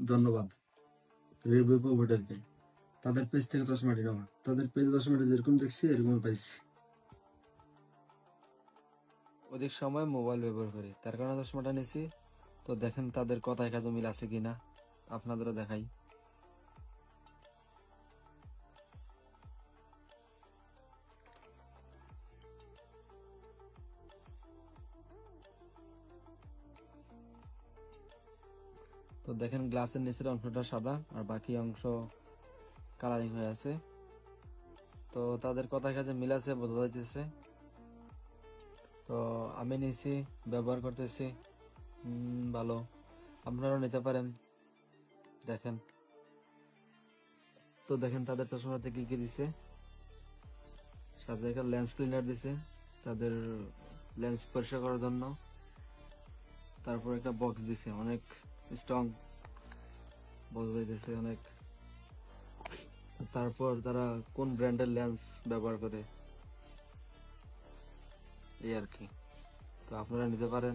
ধন্যবাদ রিভিউ প্রোভাইডারকে। তাদের পেজ থেকে চশমাটি নেওয়া, তাদের পেজে চশমাটি যেরকম দেখছি এরকমই পাইছি। অধিক সময় মোবাইল ব্যবহার করি, তার কারণে চশমাটা নিছি। তো দেখেন তাদের কথায় কাজে মিল আছে কিনা, আপনাদেরও দেখাই। তো দেখেন গ্লাসের নিচের অংশটা সাদা আর বাকি অংশ কালারিং হয়ে আছে। তো তাদের কথায় কাজে মিল আছে, বোঝা যাইতেছে। তো আমি নিছি, ব্যবহার করতেছি, ভালো। আপনারাও নিতে পারেন, দেখেন। তো দেখেন তাদের চশমাতে কি কি দিছে। সাথে একটা লেন্স ক্লিনার দিছে তাদের লেন্স পরিষ্কার করার জন্য। তারপর একটা বক্স দিছে, অনেক স্ট্রং, বোঝা যাইতেছে অনেক। তারপর তারা কোন ব্র্যান্ডের লেন্স ব্যবহার করে, এই আর কি। তো আপনারা নিতে পারেন।